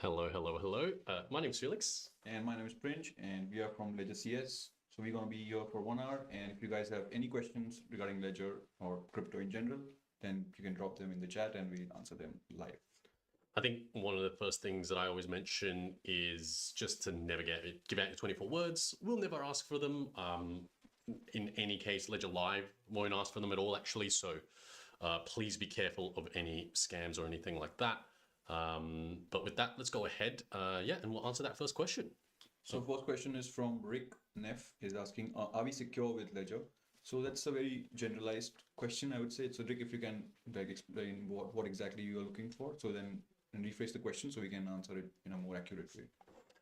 Hello, hello, hello. My name's Felix. And my name is Prince, and we are from Ledger CS. So we're going to be here for 1 hour. And if you guys have any questions regarding Ledger or crypto in general, then you can drop them in the chat and we'll answer them live. I think one of the first things that I always mention is just to never give out your 24 words. We'll never ask for them. In any case, Ledger Live won't ask for them at all, actually. So please be careful of any scams or anything like that. But with that, let's go ahead. And we'll answer that first question. So first question is from Rick Neff. He's asking, are we secure with Ledger? So that's a very generalized question, I would say. So Rick, if you can explain what exactly you are looking for, so then and rephrase the question so we can answer it in a more accurate way.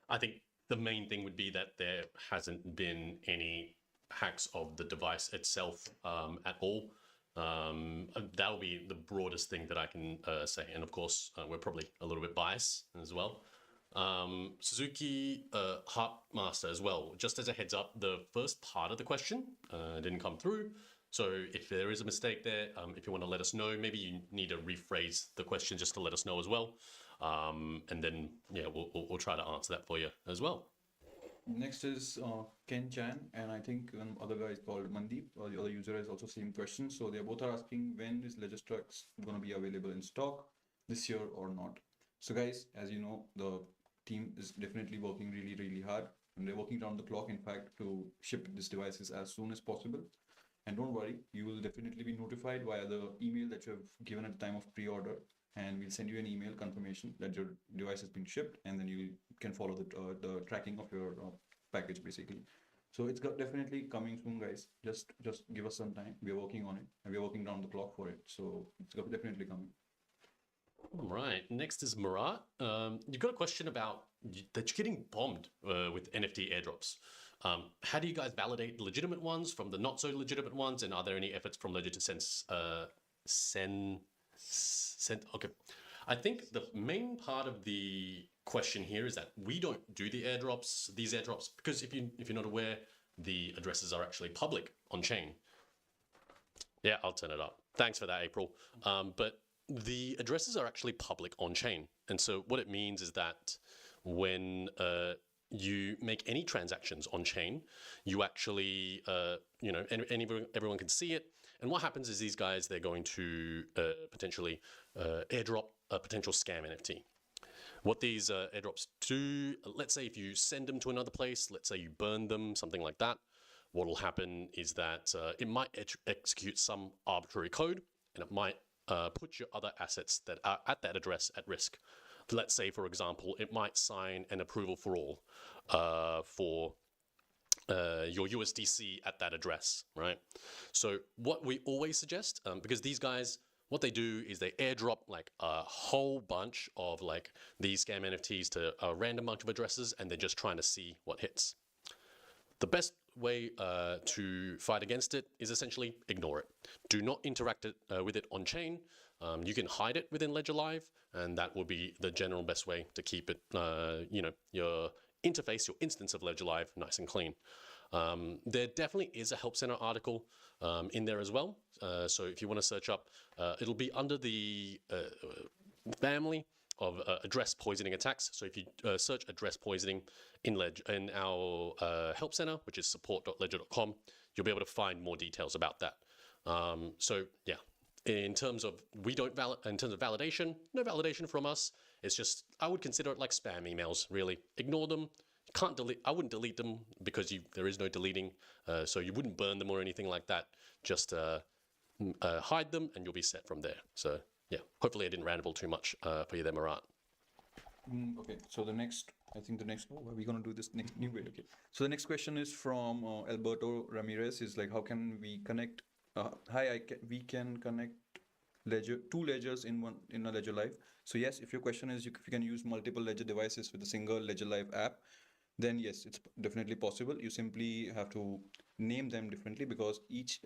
I think the main thing would be that there hasn't been any hacks of the device itself at all. That'll be the broadest thing that I can say. And of course, we're probably a little bit biased as well. Suzuki Harpmaster as well. Just as a heads up, the first part of the question didn't come through. So if there is a mistake there, if you want to let us know, maybe you need to rephrase the question just to let us know as well. And then, we'll try to answer that for you as well. Next is Ken Chan, and I think other guy is called Mandeep, or the other user has also same question. So they both are asking, when is Ledger Structs going to be available in stock this year or not? So guys, as you know, the team is definitely working really, really hard, and they're working around the clock, in fact, to ship these devices as soon as possible. And don't worry, you will definitely be notified via the email that you have given at the time of pre-order, and we'll send you an email confirmation that your device has been shipped, and then you can follow the tracking of your package basically. So it's definitely coming soon, guys. Just give us some time. We are working on it, and we are working down the clock for it. So it's definitely coming. All right. Next is Murat. You've got a question about that you're getting bombed with NFT airdrops. How do you guys validate the legitimate ones from the not so legitimate ones? And are there any efforts from Ledger to send? Okay. I think the main part of the question here is that we don't do these airdrops, because if you're not aware, the addresses are actually public on chain. Yeah, I'll turn it up. Thanks for that, April. But the addresses are actually public on chain. And so what it means is that when you make any transactions on chain, you actually, everyone can see it. And what happens is these guys, they're going to potentially airdrop a potential scam NFT. What these airdrops do, let's say if you send them to another place, let's say you burn them, something like that, what will happen is that it might execute some arbitrary code, and it might put your other assets that are at that address at risk. Let's say, for example, it might sign an approval for all for your USDC at that address, right? So what we always suggest, because these guys, what they do is they airdrop like a whole bunch of like these scam NFTs to a random bunch of addresses, and they're just trying to see what hits. The best way to fight against it is essentially ignore it. Do not interact with it on chain. You can hide it within Ledger Live, and that will be the general best way to keep it, your interface, your instance of Ledger Live nice and clean. There definitely is a Help Center article in there as well. So if you want to search up, it'll be under the family of address poisoning attacks. So if you search address poisoning in our Help Center, which is support.ledger.com, you'll be able to find more details about that. In terms of validation, no validation from us. It's just, I would consider it like spam emails, really. Ignore them. You can't delete. I wouldn't delete them because there is no deleting. So you wouldn't burn them or anything like that. Just hide them, and you'll be set from there. So yeah, hopefully I didn't ramble too much for you there, Murat. Okay, so the next, are we going to do this next new way? Okay, so the next question is from Alberto Ramirez. Is like, how can we connect? We can connect two ledgers in a Ledger Live. So yes, if your question is if you can use multiple Ledger devices with a single Ledger Live app, then yes, it's definitely possible. You simply have to name them differently, because each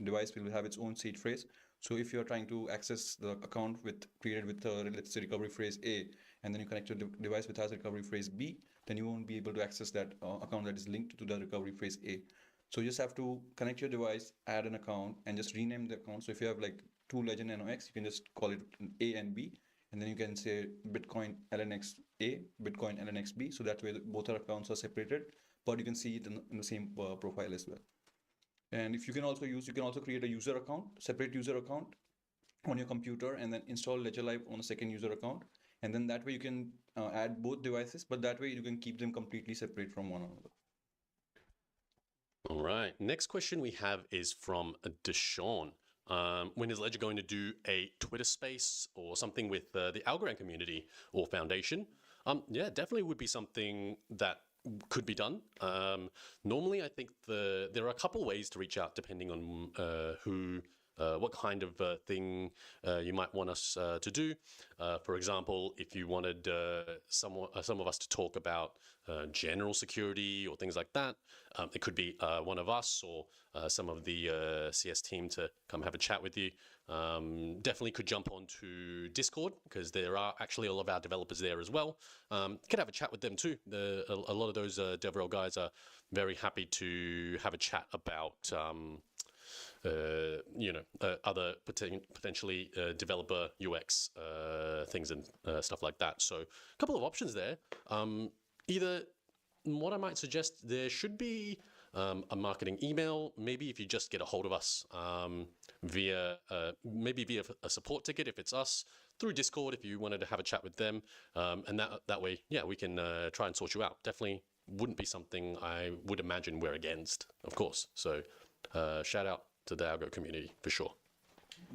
device will have its own seed phrase. So if you're trying to access the account created with let's say recovery phrase A, and then you connect your device with recovery phrase B, then you won't be able to access that account that is linked to the recovery phrase A. So you just have to connect your device, add an account, and just rename the account. So if you have like two Ledger Nano X, you can just call it A and B, and then you can say Bitcoin LNX A, Bitcoin LNX B. So that way both our accounts are separated, but you can see it in the same profile as well. And if you can also create a user account, separate user account on your computer, and then install Ledger Live on a second user account. And then that way you can add both devices, but that way you can keep them completely separate from one another. All right. Next question we have is from Deshaun. When is Ledger going to do a Twitter space or something with the Algorand community or foundation? Yeah, definitely would be something that could be done. Normally, I think there are a couple ways to reach out depending on what kind of thing you might want us to do. For example, if you wanted some of us to talk about general security or things like that, it could be one of us or some of the CS team to come have a chat with you. Definitely could jump onto Discord because there are actually all of our developers there as well. Could have a chat with them too. A lot of those DevRel guys are very happy to have a chat about other potentially developer UX things and stuff like that. So a couple of options there. Either what I might suggest, there should be a marketing email. Maybe if you just get a hold of us via a support ticket if it's us, through Discord if you wanted to have a chat with them, and that way, yeah, we can try and sort you out. Definitely wouldn't be something I would imagine we're against, of course. So shout out to the Algo community for sure.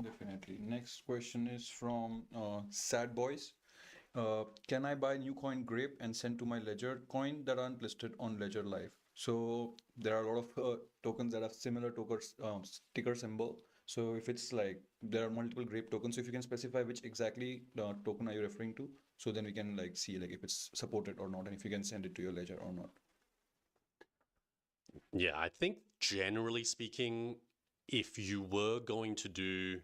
Definitely. Next question is from Sad Boys. Can I buy new coin Grape and send to my Ledger coin that aren't listed on Ledger Live? So there are a lot of tokens that have similar ticker symbol. So if it's like there are multiple Grape tokens, so if you can specify which exactly token are you referring to, so then we can like see like if it's supported or not, and if you can send it to your Ledger or not. Yeah, I think generally speaking, if you were going to do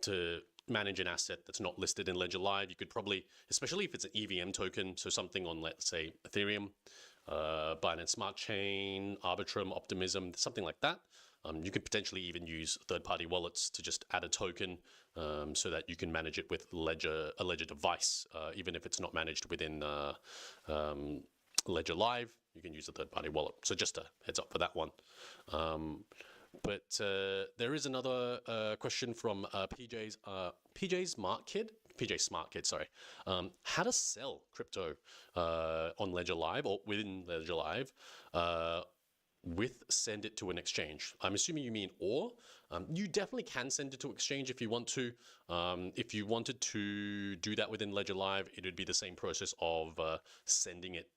to manage an asset that's not listed in Ledger Live, you could probably, especially if it's an EVM token, so something on, let's say, Ethereum, Binance Smart Chain, Arbitrum, Optimism, something like that. You could potentially even use third-party wallets to just add a token so that you can manage it with a Ledger device, even if it's not managed within Ledger Live. You can use a third-party wallet. So just a heads up for that one. But there is another question from PJ Smart Kid, sorry. How to sell crypto on Ledger Live or within Ledger Live with send it to an exchange. I'm assuming you mean or. You definitely can send it to exchange if you want to. If you wanted to do that within Ledger Live, it would be the same process of sending it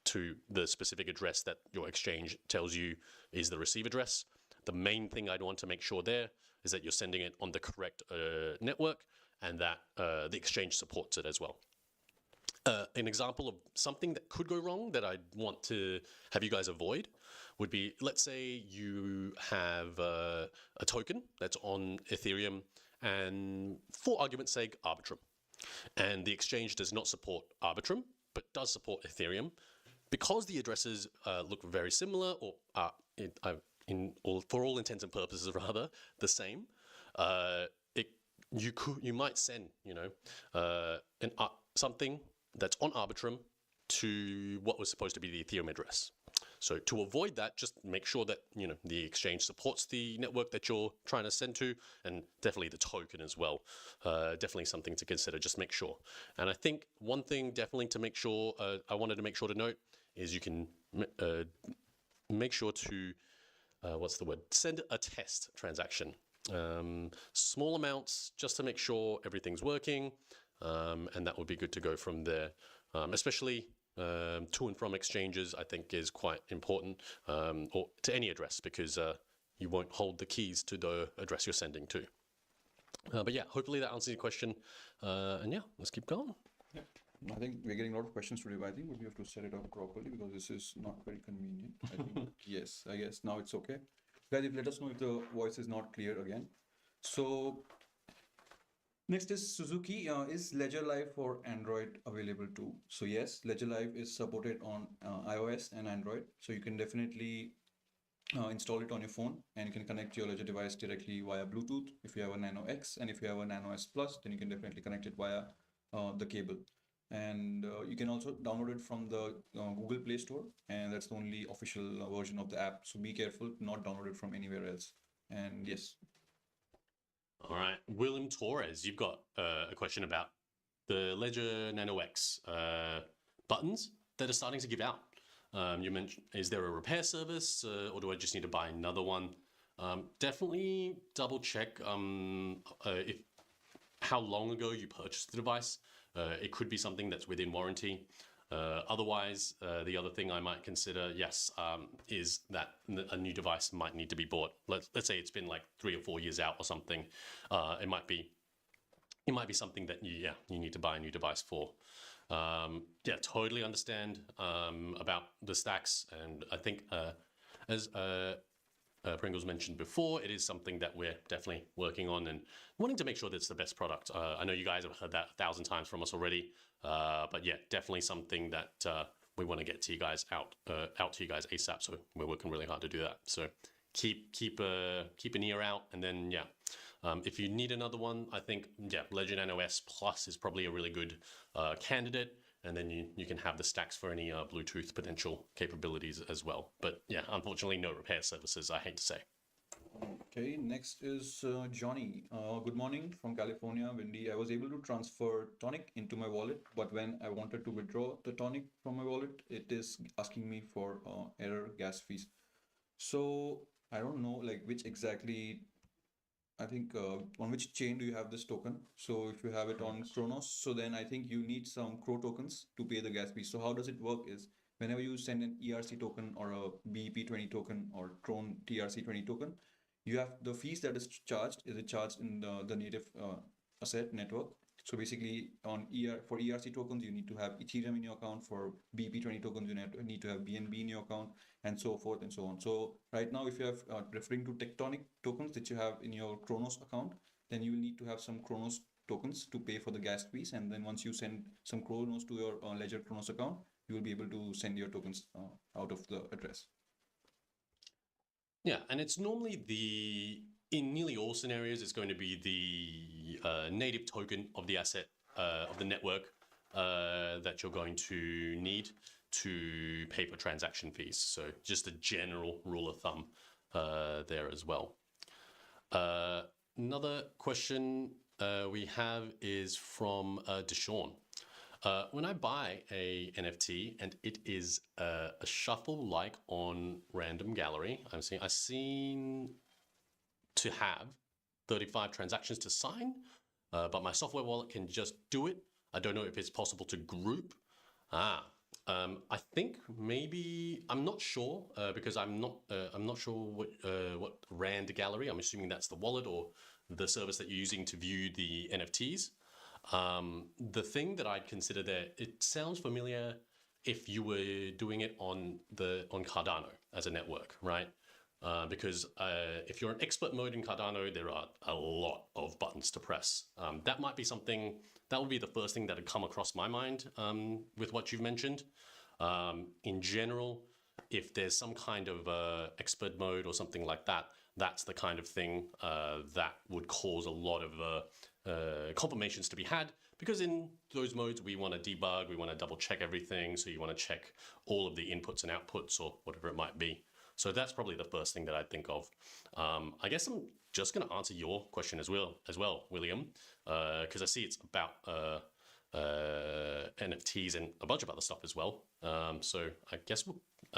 to the specific address that your exchange tells you is the receive address. The main thing I'd want to make sure there is that you're sending it on the correct network and that the exchange supports it as well. An example of something that could go wrong that I'd want to have you guys avoid would be, let's say you have a token that's on Ethereum and, for argument's sake, Arbitrum. And the exchange does not support Arbitrum, but does support Ethereum. Because the addresses look very similar, or are for all intents and purposes rather the same, you might send something that's on Arbitrum to what was supposed to be the Ethereum address. So to avoid that, just make sure that the exchange supports the network that you're trying to send to, and definitely the token as well. Definitely something to consider. Just make sure. And I think one thing definitely to make sure I wanted to make sure to note is you can make sure to send a test transaction. Small amounts just to make sure everything's working, and that would be good to go from there. Especially to and from exchanges, I think is quite important, or to any address, because you won't hold the keys to the address you're sending to. But yeah, hopefully that answers your question. And yeah, let's keep going. Yeah. I think we're getting a lot of questions today, but I think we have to set it up properly because this is not very convenient. I think, yes, I guess now it's okay. Guys, let us know if the voice is not clear again. So next is Suzuki. Is Ledger Live for Android available too? So yes, Ledger Live is supported on iOS and Android. So you can definitely install it on your phone, and you can connect your Ledger device directly via Bluetooth if you have a Nano X, and if you have a Nano S Plus, then you can definitely connect it via the cable. And you can also download it from the Google Play Store, and that's the only official version of the app. So be careful, not download it from anywhere else. And yes. All right, William Torres, you've got a question about the Ledger Nano X buttons that are starting to give out. You mentioned, is there a repair service or do I just need to buy another one? Definitely double check if how long ago you purchased the device. It could be something that's within warranty. Otherwise, the other thing I might consider, yes, is that a new device might need to be bought. Let's say it's been like 3 or 4 years out or something. It might be something that you need to buy a new device for. Yeah, totally understand about the stacks, and I think as Pringles mentioned before, it is something that we're definitely working on and wanting to make sure that it's the best product. I know you guys have heard that 1,000 times from us already, but yeah, definitely something that we want to get to you guys out to you guys ASAP. So we're working really hard to do that. So keep an ear out, and then yeah. If you need another one, I think, yeah, Ledger Nano S Plus is probably a really good candidate. And then you can have the stacks for any Bluetooth potential capabilities as well. But yeah, unfortunately, no repair services, I hate to say. Okay, next is Johnny. Good morning from California, Wendy. I was able to transfer Tonic into my wallet, but when I wanted to withdraw the Tonic from my wallet, it is asking me for error gas fees. So I don't know like which exactly I think on which chain do you have this token? So if you have it on Kronos, so then I think you need some Crow tokens to pay the gas fee. So how does it work is whenever you send an ERC token or a BEP20 token or Tron TRC20 token, you have the fees that is charged. Is it charged in the native asset network? So basically on for ERC tokens, you need to have Ethereum in your account. For BEP20 tokens, you need to have BNB in your account, and so forth and so on. So right now, if you have referring to Tectonic tokens that you have in your Kronos account, then you will need to have some Kronos tokens to pay for the gas fees. And then once you send some Kronos to your Ledger Kronos account, you will be able to send your tokens out of the address. Yeah, and it's normally in nearly all scenarios, it's going to be the native token of the asset of the network that you're going to need to pay for transaction fees. So just a general rule of thumb there as well. Another question we have is from Deshawn. When I buy a NFT and it is a shuffle like on Random Gallery, I seem to have 35 transactions to sign, but my software wallet can just do it. I don't know if it's possible to group. I think maybe I'm not sure because I'm not sure what Rand Gallery. I'm assuming that's the wallet or the service that you're using to view the NFTs. The thing that I'd consider there, it sounds familiar if you were doing it on Cardano as a network, right? Because if you're in expert mode in Cardano, there are a lot of buttons to press. That might be something, that would be the first thing that had come across my mind with what you've mentioned. In general, if there's some kind of expert mode or something like that, that's the kind of thing that would cause a lot of confirmations to be had, because in those modes we want to debug, we want to double check everything, so you want to check all of the inputs and outputs or whatever it might be. So that's probably the first thing that I'd think of. I guess I'm just going to answer your question as well, William, because I see it's about NFTs and a bunch of other stuff as well. So I guess we'll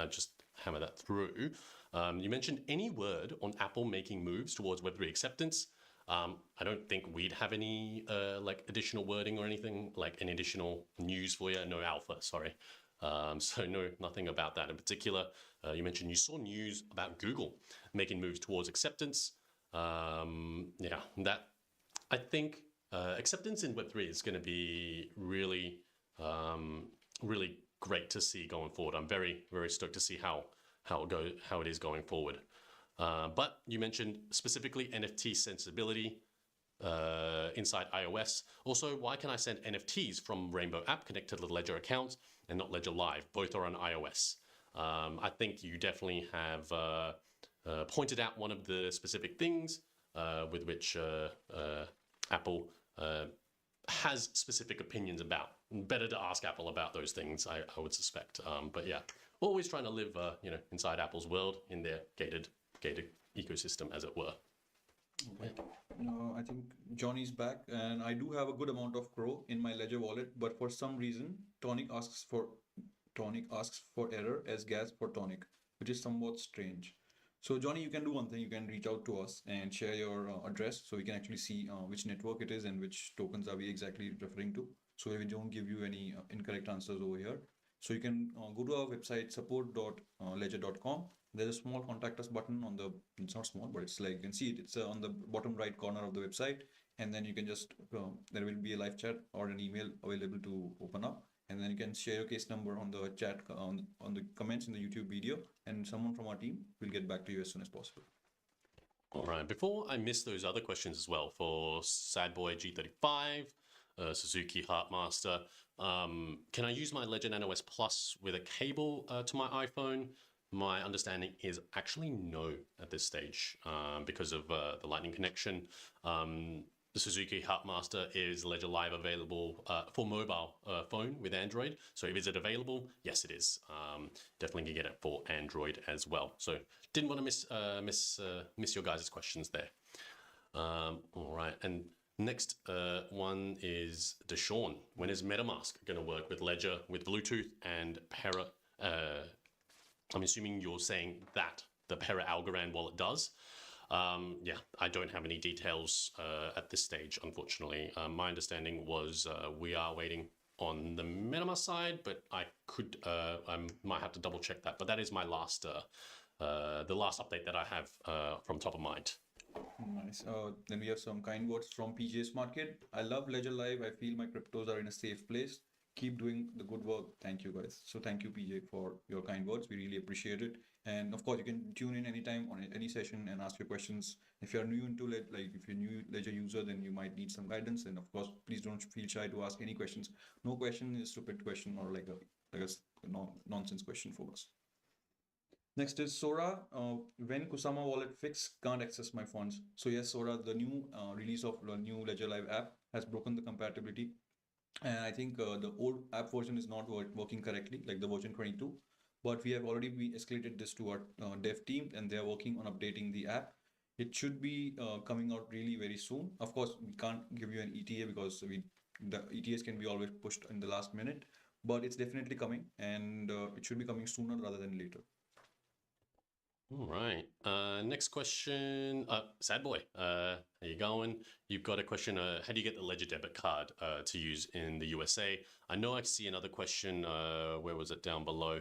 just hammer that through. You mentioned any word on Apple making moves towards Web3 acceptance. I don't think we'd have any like additional wording or anything, like any additional news for you. No alpha, sorry. So no, nothing about that in particular. You mentioned you saw news about Google making moves towards acceptance. Yeah, that I think acceptance in Web3 is going to be really, really great to see going forward. I'm very, very stoked to see how it is going forward. But you mentioned specifically NFT sensibility inside iOS. Also, why can I send NFTs from Rainbow app connected to the Ledger account and not Ledger Live? Both are on iOS. I think you definitely have pointed out one of the specific things with which Apple has specific opinions about. Better to ask Apple about those things, I would suspect. But yeah, always trying to live, inside Apple's world in their gated ecosystem, as it were. Okay. I think Johnny's back, and I do have a good amount of Crow in my Ledger wallet, but for some reason, Tonic asks for error as gas for Tonic, which is somewhat strange. So Johnny, you can do one thing. You can reach out to us and share your address so we can actually see which network it is and which tokens are we exactly referring to. So we don't give you any incorrect answers over here. So you can go to our website support.ledger.com. There's a small contact us button on the, it's not small, but it's like you can see it. It's on the bottom right corner of the website. And then you can just, there will be a live chat or an email available to open up. And then you can share your case number on the chat, on the comments in the YouTube video, and someone from our team will get back to you as soon as possible. All right, before I miss those other questions as well, for Sadboy G35, Suzuki Heartmaster, can I use my Legend NOS Plus with a cable to my iPhone? My understanding is actually no at this stage because of the Lightning connection. The Suzuki Heartmaster is Ledger Live available for mobile phone with Android. So is it available? Yes, it is. Definitely can get it for Android as well. So didn't want to miss your guys' questions there. All right, and next one is Deshaun. When is MetaMask going to work with Ledger, with Bluetooth and Para? I'm assuming you're saying that the Para Algorand wallet does. Yeah, I don't have any details at this stage, unfortunately. My understanding was we are waiting on the MetaMask side, but I might have to double check that. But that is my last, the last update that I have from top of mind. Nice. Then we have some kind words from PJ's Market. I love Ledger Live. I feel my cryptos are in a safe place. Keep doing the good work. Thank you, guys. So thank you, PJ, for your kind words. We really appreciate it. And of course, you can tune in anytime on any session and ask your questions. If you're new into it, like if you're new Ledger user, then you might need some guidance. And of course, please don't feel shy to ask any questions. No question is a stupid question or like a nonsense question for us. Next is Sora. When Kusama wallet fix can't access my funds. So yes, Sora, the new release of the new Ledger Live app has broken the compatibility. And I think the old app version is not working correctly, like the version 22. But we have already escalated this to our dev team, and they are working on updating the app. It should be coming out really very soon. Of course, we can't give you an ETA because the ETAs can be always pushed in the last minute, but it's definitely coming, and it should be coming sooner rather than later. All right. Next question. Sad boy, how you going? You've got a question. How do you get the Ledger debit card to use in the USA? I know I see another question. Where was it down below?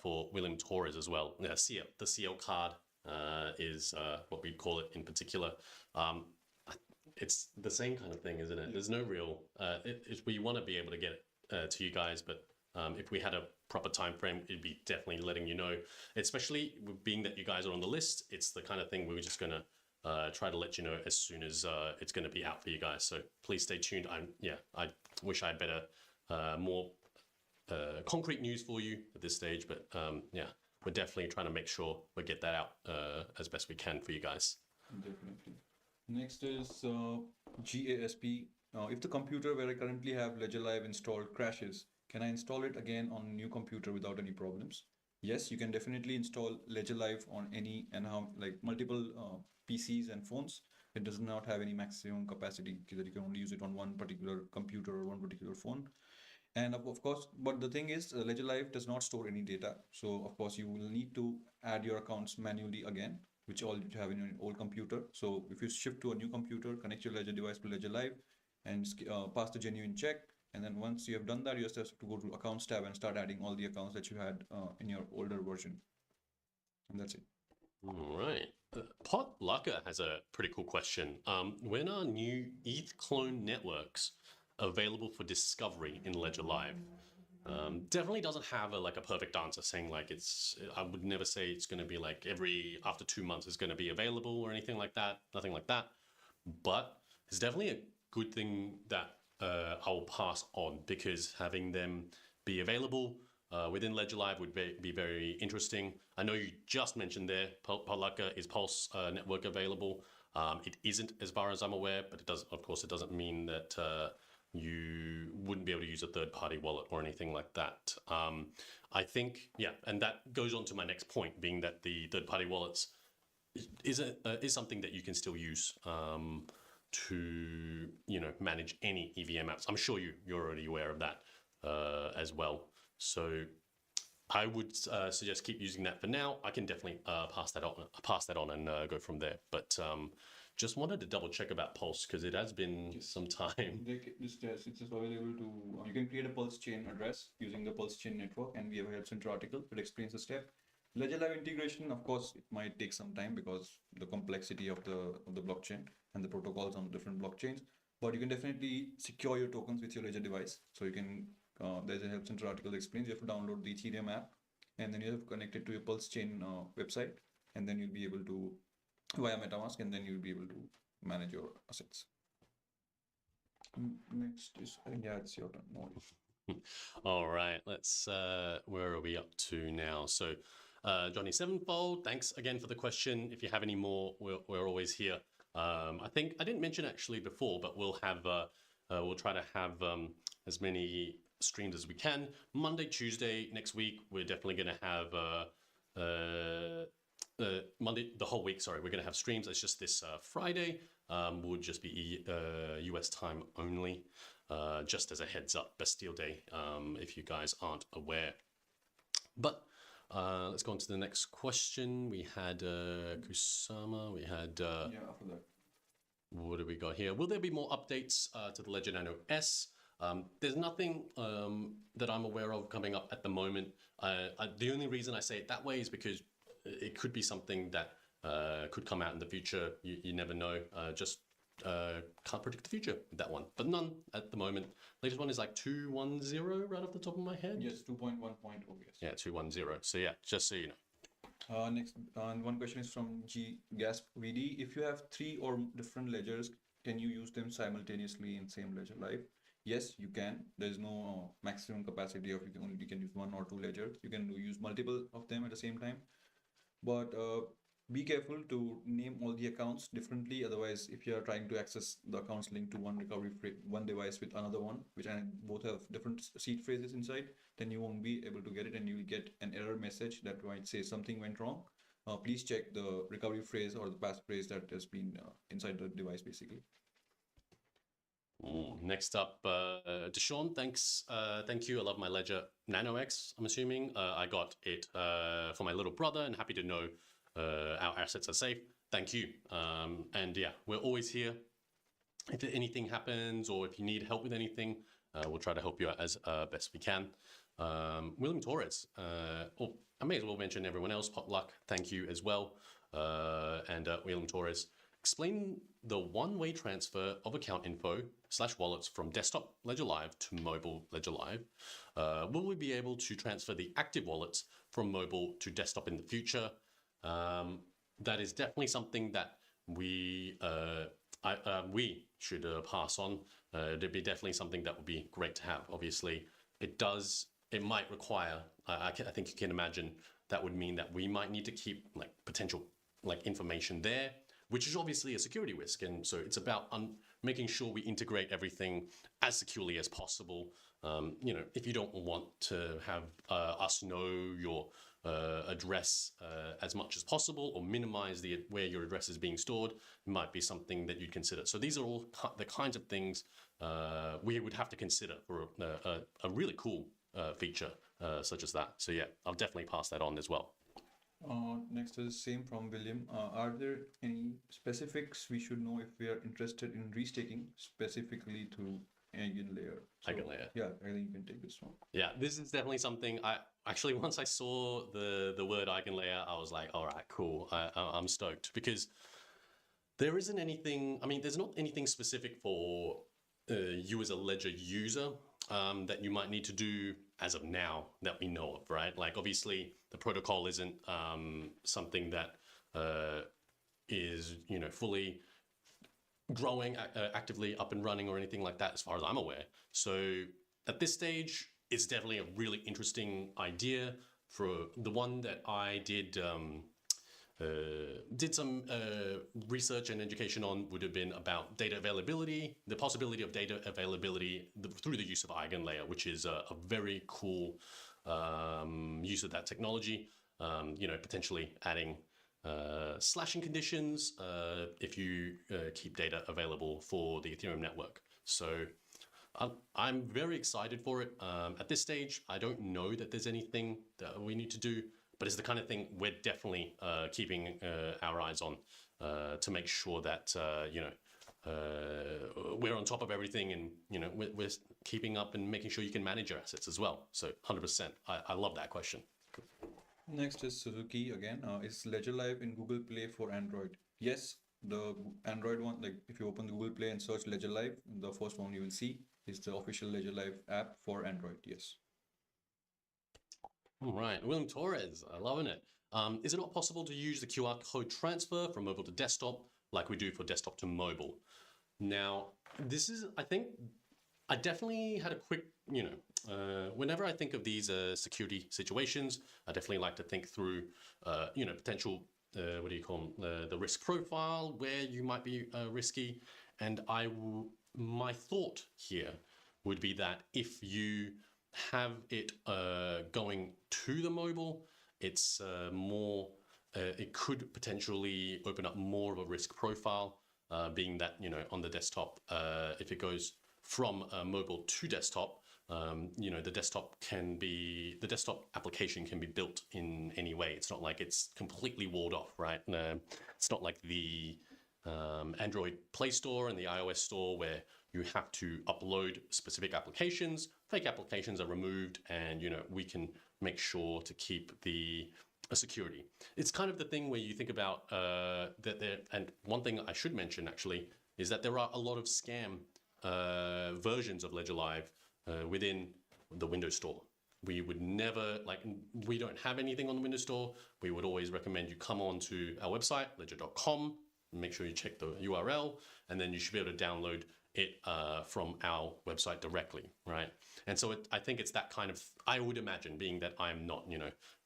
For William Torres as well. Yeah, the CL card is what we call it in particular. It's the same kind of thing, isn't it? There's no real. We want to be able to get it to you guys, but if we had a proper time frame, it'd be definitely letting you know. Especially being that you guys are on the list, it's the kind of thing we're just gonna try to let you know as soon as it's gonna be out for you guys. So please stay tuned. I wish I had better, more concrete news for you at this stage, but yeah, we're definitely trying to make sure we get that out as best we can for you guys. Definitely. Next is GASP. If the computer where I currently have Ledger Live installed crashes, can I install it again on a new computer without any problems? Yes, you can definitely install Ledger Live on any and like multiple PCs and phones. It does not have any maximum capacity that you can only use it on one particular computer or one particular phone. And of course, but the thing is, Ledger Live does not store any data. So of course, you will need to add your accounts manually again, which all you have in your old computer. So if you shift to a new computer, connect your Ledger device to Ledger Live and pass the genuine check. And then once you have done that, you just have to go to Accounts tab and start adding all the accounts that you had in your older version. And that's it. All right. Pot Lucker has a pretty cool question. When are new ETH clone networks available for discovery in Ledger Live? Definitely doesn't have a perfect answer saying like I would never say it's going to be like after 2 months it's going to be available or anything like that. Nothing like that. But it's definitely a good thing that I'll pass on, because having them be available within Ledger Live would be very interesting. I know you just mentioned there, is Pulse network available? It isn't, as far as I'm aware, but it does. Of course, it doesn't mean that you wouldn't be able to use a third-party wallet or anything like that. I think, yeah, and that goes on to my next point, being that the third-party wallets is something that you can still use to manage any EVM apps. I'm sure you're already aware of that as well. So I would suggest keep using that for now. I can definitely pass that on and go from there. But just wanted to double check about Pulse because it has been some time. It's just available to, you can create a Pulse chain address using the Pulse chain network, and we have a Help Center article that explains the step. Ledger Live integration, of course, it might take some time because the complexity of the blockchain and the protocols on different blockchains. But you can definitely secure your tokens with your Ledger device. So you can, there's a Help Center article that explains you have to download the Ethereum app, and then you have to connect it to your Pulse chain website, and then you'll be able to, via MetaMask, and then you'll be able to manage your assets. Next is, yeah, it's your turn. No worries. All right, let's, where are we up to now? So Johnny Sevenfold, thanks again for the question. If you have any more, we're always here. I think I didn't mention actually before, but we'll try to have as many streams as we can. Monday, Tuesday next week, we're definitely going to have Monday, the whole week, sorry, we're going to have streams. It's just this Friday would just be US time only, just as a heads up, Bastille Day, if you guys aren't aware. But let's go on to the next question. We had Kusama, we had... yeah, after that. What do we got here? Will there be more updates to the Ledger Nano S? There's nothing that I'm aware of coming up at the moment. The only reason I say it that way is because it could be something that could come out in the future. You never know. Just can't predict the future with that one. But none at the moment. Latest one is like 2.10 right off the top of my head. Yes, 2.1.0, yes. Yeah, 2.10. So yeah, just so you know. Next, one question is from Gasp VD. If you have 3 or different ledgers, can you use them simultaneously in same Ledger Live? Yes, you can. There is no maximum capacity of you can use 1 or 2 ledgers. You can use multiple of them at the same time. But be careful to name all the accounts differently. Otherwise, if you are trying to access the accounts linked to one one device with another one, which both have different seed phrases inside, then you won't be able to get it, and you will get an error message that might say something went wrong. Please check the recovery phrase or the passphrase that has been inside the device, basically. Next up, Deshaun, thanks. Thank you. I love my Ledger Nano X, I'm assuming. I got it for my little brother, and happy to know our assets are safe. Thank you. And yeah, we're always here. If anything happens or if you need help with anything, we'll try to help you out as best we can. William Torres, I may as well mention everyone else. Potluck, thank you as well. And William Torres, explain the one-way transfer of account info / wallets from desktop Ledger Live to mobile Ledger Live. Will we be able to transfer the active wallets from mobile to desktop in the future? That is definitely something that we should pass on. It'd be definitely something that would be great to have. Obviously, it might require, I think you can imagine, that would mean that we might need to keep potential information there, which is obviously a security risk. And so it's about making sure we integrate everything as securely as possible. If you don't want to have us know your address as much as possible, or minimize where your address is being stored, it might be something that you'd consider. So these are all the kinds of things we would have to consider for a really cool feature such as that. So yeah, I'll definitely pass that on as well. Next is same from William. Are there any specifics we should know if we are interested in restaking specifically to EigenLayer? EigenLayer. Yeah, I think you can take this one. Yeah, this is definitely something actually, once I saw the word EigenLayer, I was like, all right, cool. I'm stoked, because there isn't anything, there's not anything specific for you as a Ledger user that you might need to do as of now that we know of, right? Obviously the protocol isn't something that is, fully growing, actively up and running or anything like that, as far as I'm aware. So at this stage, it's definitely a really interesting idea. For the one that I did some research and education on would have been about data availability, the possibility of data availability through the use of EigenLayer, which is a very cool use of that technology. Potentially adding slashing conditions if you keep data available for the Ethereum network. So I'm very excited for it. At this stage, I don't know that there's anything that we need to do, but it's the kind of thing we're definitely keeping our eyes on to make sure that we're on top of everything, and we're keeping up and making sure you can manage your assets as well. So 100%, I love that question. Next is Suzuki again. Is Ledger Live in Google Play for Android? Yes, the Android one, like if you open Google Play and search Ledger Live, the first one you will see is the official Ledger Live app for Android. Yes. All right, William Torres, loving it. Is it not possible to use the QR code transfer from mobile to desktop like we do for desktop to mobile? Now, this is, I think, I definitely had a quick, whenever I think of these security situations, I definitely like to think through, potential, what do you call them, the risk profile, where you might be risky. And my thought here would be that if you have it going to the mobile, it's it could potentially open up more of a risk profile, being that, on the desktop, if it goes from mobile to desktop, the desktop application can be built in any way. It's not like it's completely walled off, right? It's not like the Android Play Store and the iOS Store where you have to upload specific applications. Fake applications are removed, and we can make sure to keep the security. It's kind of the thing where you think about that there. And one thing I should mention actually is that there are a lot of scam versions of Ledger Live within the Windows Store. We would never, we don't have anything on the Windows Store. We would always recommend you come on to our website, ledger.com, make sure you check the URL, and then you should be able to download it from our website directly, right? And so I think it's that kind of, I would imagine, being that I'm not,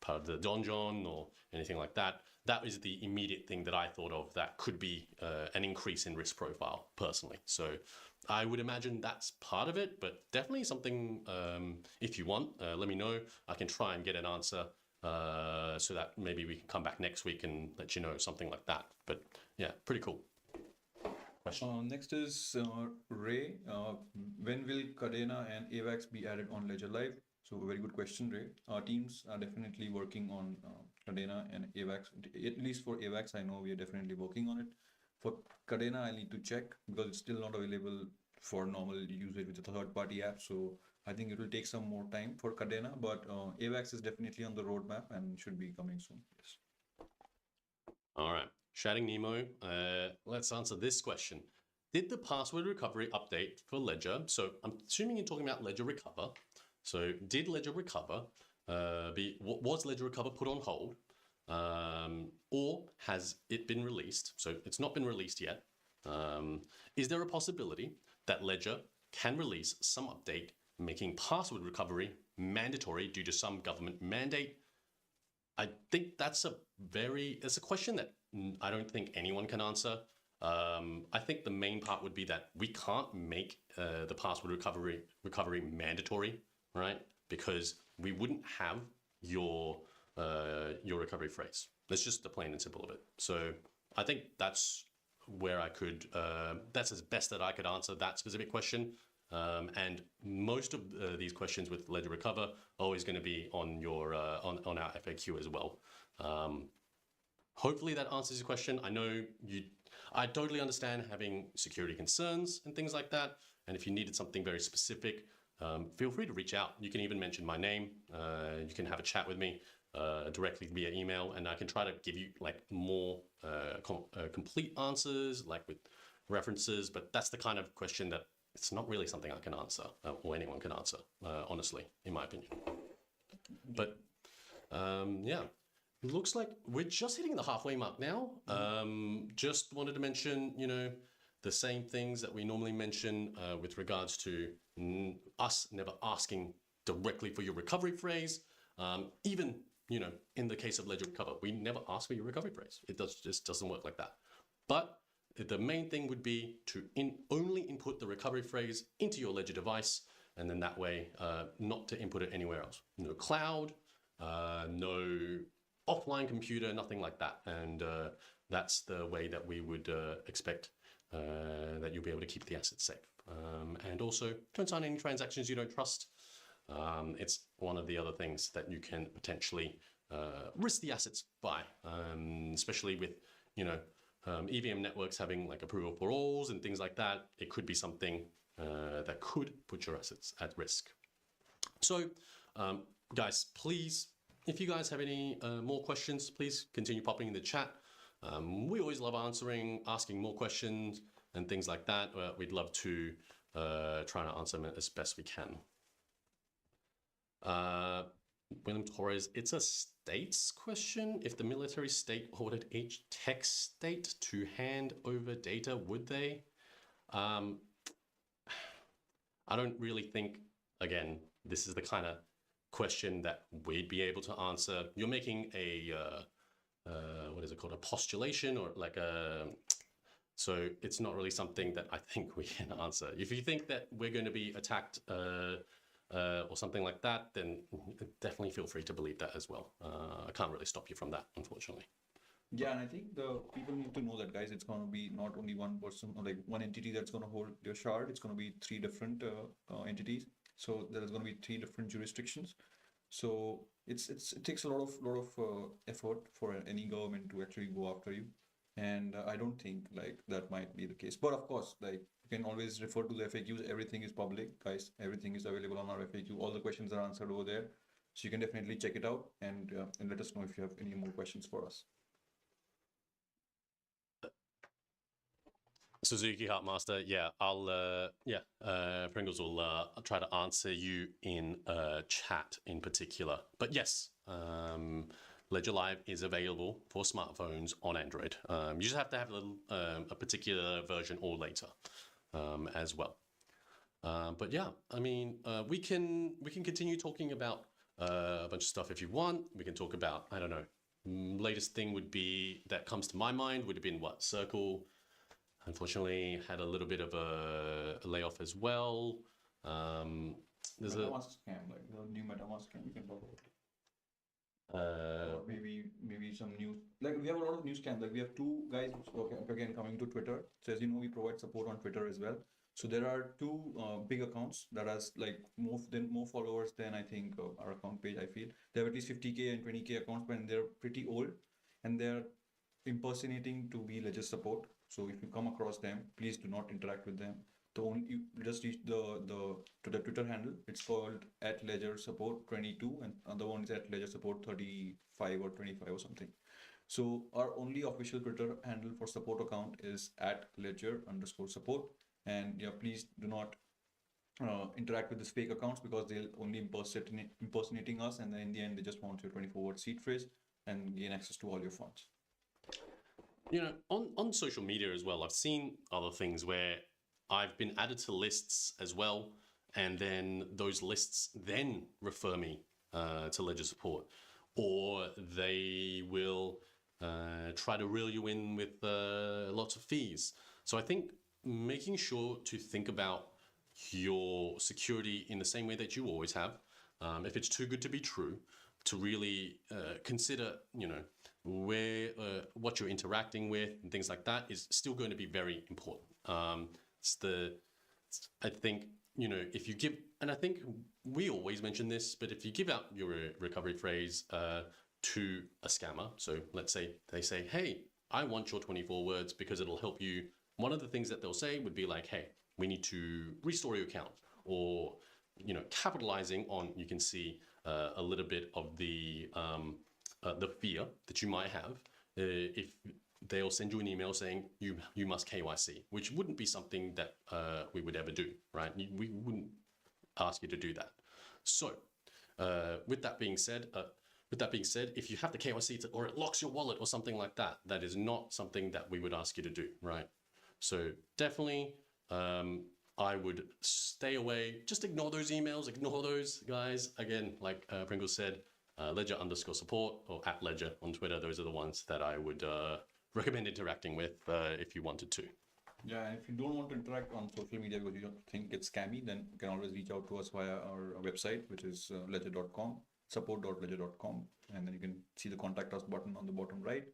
part of the donjon or anything like that, that is the immediate thing that I thought of that could be an increase in risk profile personally. So I would imagine that's part of it, but definitely something, if you want, let me know. I can try and get an answer so that maybe we can come back next week and let you know something like that. But yeah, pretty cool. Next is Ray. When will Cadena and AVAX be added on Ledger Live? So a very good question, Ray. Our teams are definitely working on Cadena and AVAX. At least for AVAX, I know we are definitely working on it. For Cadena, I need to check because it's still not available for normal usage with the third-party app. So I think it will take some more time for Cadena, but AVAX is definitely on the roadmap and should be coming soon. Yes. All right. Shouting Nemo, let's answer this question. Did the password recovery update for Ledger, so I'm assuming you're talking about Ledger Recover. So did Ledger Recover, was Ledger Recover put on hold? Or has it been released? So it's not been released yet. Is there a possibility that Ledger can release some update making password recovery mandatory due to some government mandate? I think that's a question that I don't think anyone can answer. I think the main part would be that we can't make the password recovery mandatory, right? Because we wouldn't have your recovery phrase. That's just the plain and simple of it. So I think that's where that's as best that I could answer that specific question. And most of these questions with Ledger Recover are always going to be on your on our FAQ as well. Hopefully that answers your question. I totally understand having security concerns and things like that. And if you needed something very specific, feel free to reach out. You can even mention my name. You can have a chat with me directly via email, and I can try to give you more complete answers, with references. But that's the kind of question that it's not really something I can answer or anyone can answer, honestly, in my opinion. But yeah. Looks like we're just hitting the halfway mark now. Just wanted to mention, the same things that we normally mention with regards to us never asking directly for your recovery phrase. Even, in the case of ledger recover, we never ask for your recovery phrase. It just doesn't work like that. But the main thing would be to only input the recovery phrase into your ledger device, and then that way, not to input it anywhere else. No cloud, no offline computer, nothing like that. And that's the way that we would expect that you'll be able to keep the assets safe. And also, don't sign any transactions you don't trust. It's one of the other things that you can potentially risk the assets by, especially with, EVM networks having like approval for alls and things like that. It could be something that could put your assets at risk. So, guys, please, if you guys have any more questions, please continue popping in the chat. We always love asking more questions and things like that. We'd love to try to answer them as best we can. William Torres, it's a states question. If the military state ordered each tech state to hand over data, would they? I don't really think, again, this is the kind of question that we'd be able to answer. You're making a, what is it called? A postulation, or like so it's not really something that I think we can answer. If you think that we're going to be attacked or something like that, then definitely feel free to believe that as well. I can't really stop you from that, unfortunately. Yeah, and I think the people need to know that, guys, it's going to be not only one person or like one entity that's going to hold your shard. It's going to be 3 different entities. So there is going to be 3 different jurisdictions. So it takes a lot of effort for any government to actually go after you. And I don't think like that might be the case. But of course, like you can always refer to the FAQs. Everything is public, guys. Everything is available on our FAQ. All the questions are answered over there. So you can definitely check it out and let us know if you have any more questions for us. Suzuki Heartmaster, yeah, Pringles will try to answer you in chat in particular. But yes, Ledger Live is available for smartphones on Android. You just have to have a particular version or later as well. But yeah, I mean, we can continue talking about a bunch of stuff if you want. We can talk about, I don't know, latest thing would be that comes to my mind would have been what? Circle. Unfortunately, had a little bit of a layoff as well. There's MetaMask scam, like the new MetaMask scam you can talk about. Or maybe some new, like we have a lot of new scams. Like we have 2 guys again coming to Twitter. So as you know, we provide support on Twitter as well. So there are 2 big accounts that has like more followers than I think our account page. I feel they have at least 50K and 20K accounts, but they're pretty old and they're impersonating to be Ledger support. So if you come across them, please do not interact with them. You just reach to the Twitter handle. It's called @LedgerSupport22, and other one is @LedgerSupport35 or 25 or something. So our only official Twitter handle for support account is @Ledger_support. And yeah, please do not interact with these fake accounts because they'll only impersonating us, and then in the end they just want your 24-word seed phrase and gain access to all your funds. On social media as well, I've seen other things where I've been added to lists as well, and then those lists then refer me to Ledger support, or they will try to reel you in with lots of fees. So I think making sure to think about your security in the same way that you always have, if it's too good to be true, to really consider, what you're interacting with and things like that is still going to be very important. I think, if you give, and I think we always mention this, but if you give out your recovery phrase to a scammer, so let's say they say, hey, I want your 24 words because it'll help you. One of the things that they'll say would be like, hey, we need to restore your account, or, capitalizing on, you can see a little bit of the fear that you might have if they'll send you an email saying you must KYC, which wouldn't be something that we would ever do, right? We wouldn't ask you to do that. So with that being said, if you have the KYC or it locks your wallet or something like that, that is not something that we would ask you to do, right? So definitely I would stay away. Just ignore those emails, ignore those guys. Again, like Pringles said, ledger_support or @ledger on Twitter. Those are the ones that I would recommend interacting with if you wanted to. Yeah, and if you don't want to interact on social media because you don't think it's scammy, then you can always reach out to us via our website, which is ledger.com, support.ledger.com, and then you can see the contact us button on the bottom right.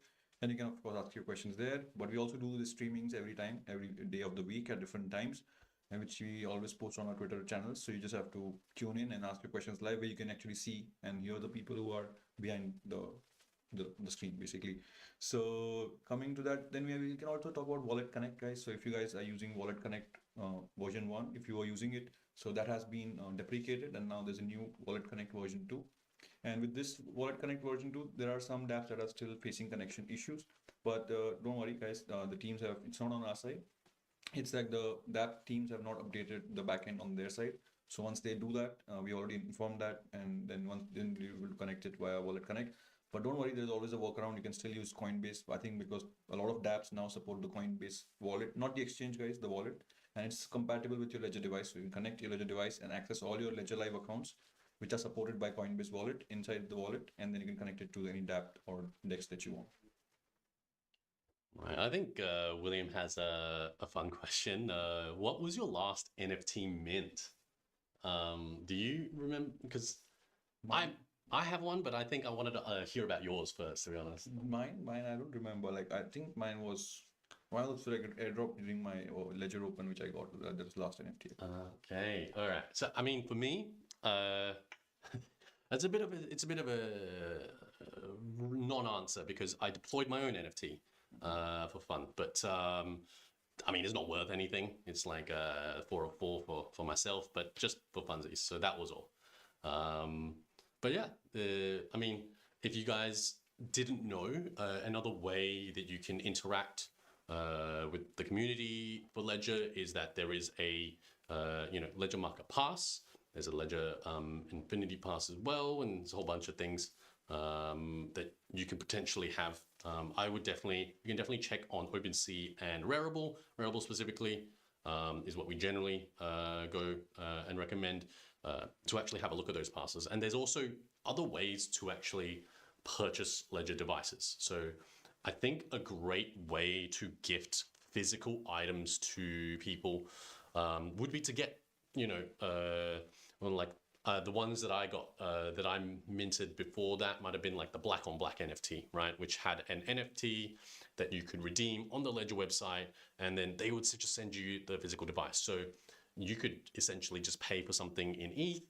And you can, of course, ask your questions there. But we also do the streamings every day of the week at different times, and which we always post on our Twitter channels. So you just have to tune in and ask your questions live, where you can actually see and hear the people who are behind the screen, basically. So coming to that, then we can also talk about Wallet Connect, guys. So if you guys are using Wallet Connect version 1, if you are using it, so that has been deprecated, and now there's a new Wallet Connect version 2. And with this Wallet Connect version 2, there are some dApps that are still facing connection issues, but don't worry, guys. The teams have, it's not on our side. It's like the dApp teams have not updated the backend on their side. So once they do that, we already informed that, and then we will connect it via Wallet Connect. But don't worry, there's always a workaround. You can still use Coinbase. I think because a lot of dApps now support the Coinbase wallet, not the exchange, guys, the wallet, and it's compatible with your Ledger device. So you can connect your Ledger device and access all your Ledger Live accounts, which are supported by Coinbase wallet inside the wallet, and then you can connect it to any dApp or DEX that you want. Right. I think William has a fun question. What was your last NFT mint? Do you remember? Because I have one, but I think I wanted to hear about yours first, to be honest. Mine, I don't remember. Like, I think mine was like an airdrop during my Ledger Open, which I got. That was last NFT. Okay, all right. So, I mean, for me, it's a bit of a non-answer because I deployed my own NFT for fun, but I mean, it's not worth anything. It's like 404 for myself, but just for funsies. So that was all. But yeah, I mean, if you guys didn't know, another way that you can interact with the community for Ledger is that there is a Ledger Market Pass. There's a Ledger Infinity Pass as well, and there's a whole bunch of things that you can potentially have. You can definitely check on OpenSea and Rarible. Rarible specifically is what we generally go and recommend to actually have a look at those passes. And there's also other ways to actually purchase Ledger devices. So I think a great way to gift physical items to people would be to get, the ones that I got that I minted before that might have been like the black on black NFT, right? Which had an NFT that you could redeem on the Ledger website, and then they would just send you the physical device. So you could essentially just pay for something in ETH,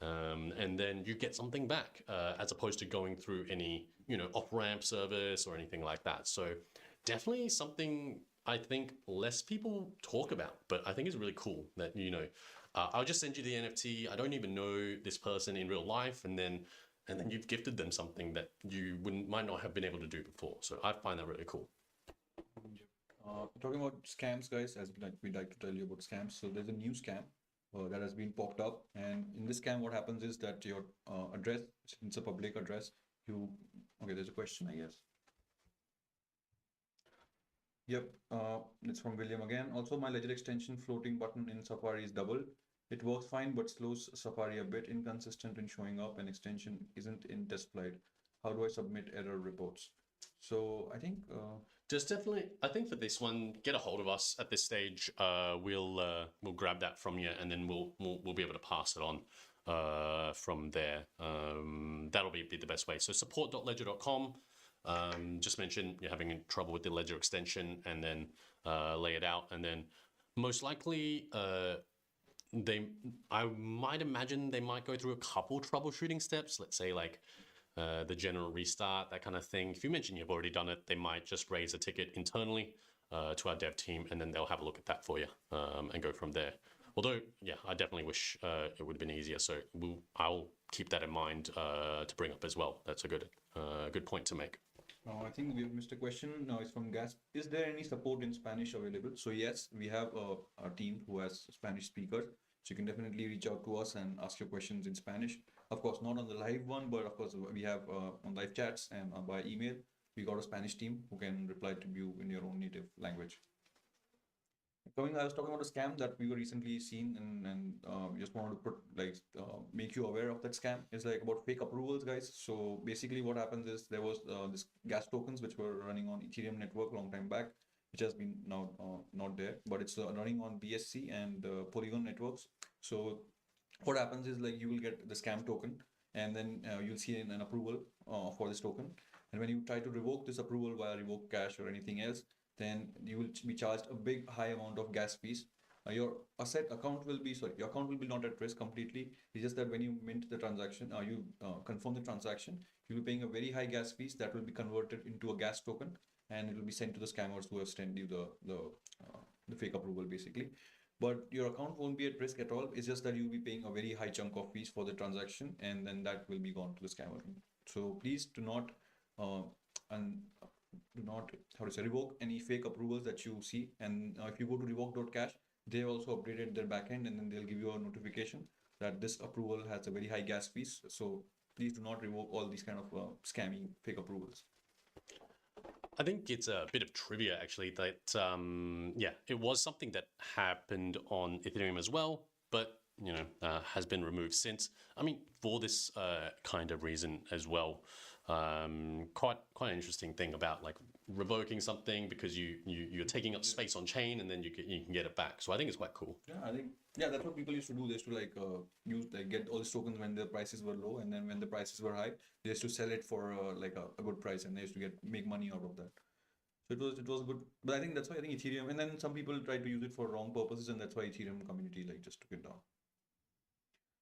and then you get something back, as opposed to going through any, off-ramp service or anything like that. So definitely something I think less people talk about, but I think it's really cool that, I'll just send you the NFT. I don't even know this person in real life, and then you've gifted them something that you might not have been able to do before. So I find that really cool. Talking about scams, guys, as we'd like to tell you about scams. So there's a new scam that has been popped up, and in this scam, what happens is that your address, it's a public address. There's a question, I guess. Yep, it's from William again. Also, my Ledger extension floating button in Safari is doubled. It works fine, but slows Safari a bit, inconsistent in showing up, and extension isn't in test flight. How do I submit error reports? So I think I think for this one, get a hold of us at this stage. We'll grab that from you, and then we'll be able to pass it on from there. That'll be the best way. So support.ledger.com. Just mention you're having trouble with the Ledger extension, and then lay it out, and then most likely I might imagine they might go through a couple troubleshooting steps. Let's say like the general restart, that kind of thing. If you mention you've already done it, they might just raise a ticket internally to our dev team, and then they'll have a look at that for you and go from there. Although, yeah, I definitely wish it would have been easier. So I'll keep that in mind to bring up as well. That's a good point to make. I think we've missed a question. No, it's from Gasp. Is there any support in Spanish available? So yes, we have a team who has Spanish speakers. So you can definitely reach out to us and ask your questions in Spanish. Of course, not on the live one, but of course we have on live chats and by email. We got a Spanish team who can reply to you in your own native language. I was talking about a scam that we were recently seen, and just wanted to make you aware of that scam. It's like about fake approvals, guys. So basically, what happens is there was this gas tokens which were running on Ethereum network long time back, which has been now not there, but it's running on BSC and Polygon networks. So what happens is like you will get the scam token, and then you'll see an approval for this token, and when you try to revoke this approval via revoke cash or anything else, then you will be charged a big high amount of gas fees. Your your account will be not at risk completely. It's just that when you mint the transaction, you confirm the transaction, you'll be paying a very high gas fees that will be converted into a gas token, and it will be sent to the scammers who have sent you the fake approval basically. But your account won't be at risk at all. It's just that you'll be paying a very high chunk of fees for the transaction, and then that will be gone to the scammer. So please do not and do not revoke any fake approvals that you see. And if you go to revoke.cash, they also updated their backend, and then they'll give you a notification that this approval has a very high gas fees. So please do not revoke all these kind of scammy fake approvals. I think it's a bit of trivia actually that yeah, it was something that happened on Ethereum as well, but has been removed since. I mean, for this kind of reason as well. Quite an interesting thing about like revoking something because you're taking up space on chain, and then you can get it back. So I think it's quite cool. Yeah, I think that's what people used to do. They used to get all these tokens when the prices were low, and then when the prices were high, they used to sell it for a good price, and they used to make money out of that. So it was good. But I think that's why I think Ethereum, and then some people tried to use it for wrong purposes, and that's why Ethereum community just took it down.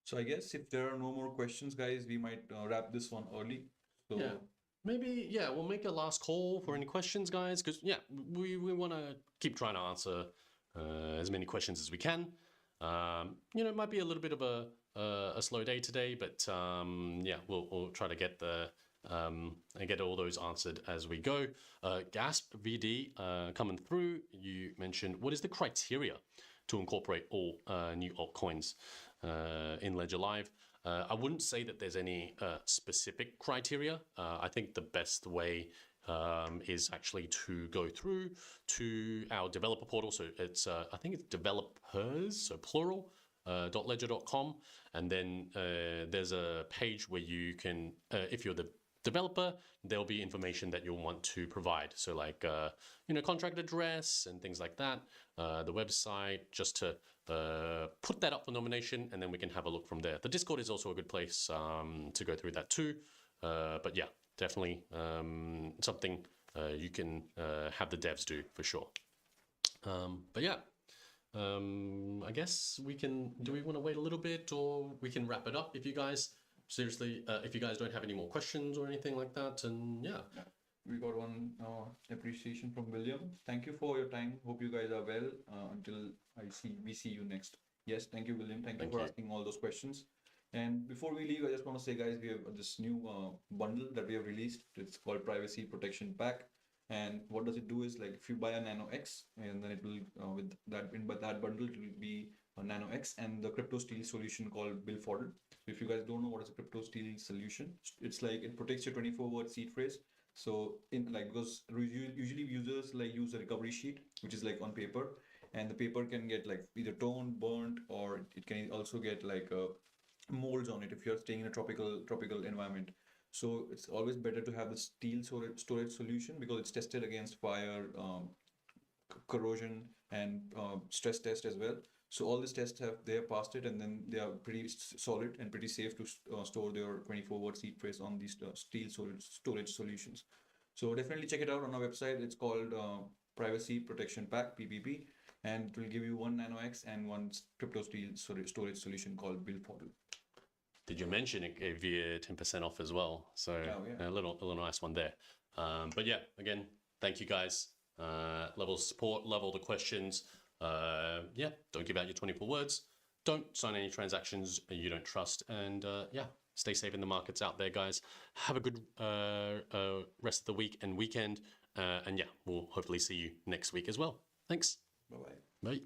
So I guess if there are no more questions, guys, we might wrap this one early. So yeah, maybe we'll make a last call for any questions, guys, because we want to keep trying to answer as many questions as we can. It might be a little bit of a slow day today, but we'll try to get get all those answered as we go. Gasp VD coming through. You mentioned, what is the criteria to incorporate all new altcoins in Ledger Live? I wouldn't say that there's any specific criteria. I think the best way is actually to go through to our developer portal. So it's I think it's developers, so plural, .ledger.com, and then there's a page where you can, if you're the developer, there'll be information that you'll want to provide. So like contract address and things like that, the website, just to put that up for nomination, and then we can have a look from there. The Discord is also a good place to go through that too. But yeah, definitely something you can have the devs do for sure. But yeah, I guess we can, do we want to wait a little bit, or we can wrap it up if you guys, seriously, if you guys don't have any more questions or anything like that, and yeah. We got one appreciation from William. Thank you for your time. Hope you guys are well. Until we see you next. Yes, thank you, William. Thank you for asking all those questions. And before we leave, I just want to say, guys, we have this new bundle that we have released. It's called Privacy Protection Pack. And what does it do is, like, if you buy a Nano X, and then it will by that bundle, it will be a Nano X and the crypto steel solution called Bill Fodder. So if you guys don't know what is a crypto steel solution, it's like it protects your 24-word seed phrase. So because usually users use a recovery sheet, which is like on paper, and the paper can get like either torn, burnt, or it can also get molds on it if you're staying in a tropical environment. So it's always better to have the steel storage solution because it's tested against fire, corrosion, and stress test as well. So all these tests they have passed it, and then they are pretty solid and pretty safe to store their 24-word seed phrase on these steel storage solutions. So definitely check it out on our website. It's called Privacy Protection Pack (PPP), and it will give you one Nano X and one crypto steel storage solution called Bill Fodder. Did you mention it gave you 10% off as well? So a little nice one there. But yeah, again, thank you guys. Level of support, level the questions. Don't give out your 24 words. Don't sign any transactions you don't trust. And stay safe in the markets out there, guys. Have a good rest of the week and weekend. And we'll hopefully see you next week as well. Thanks. Bye-bye. Bye.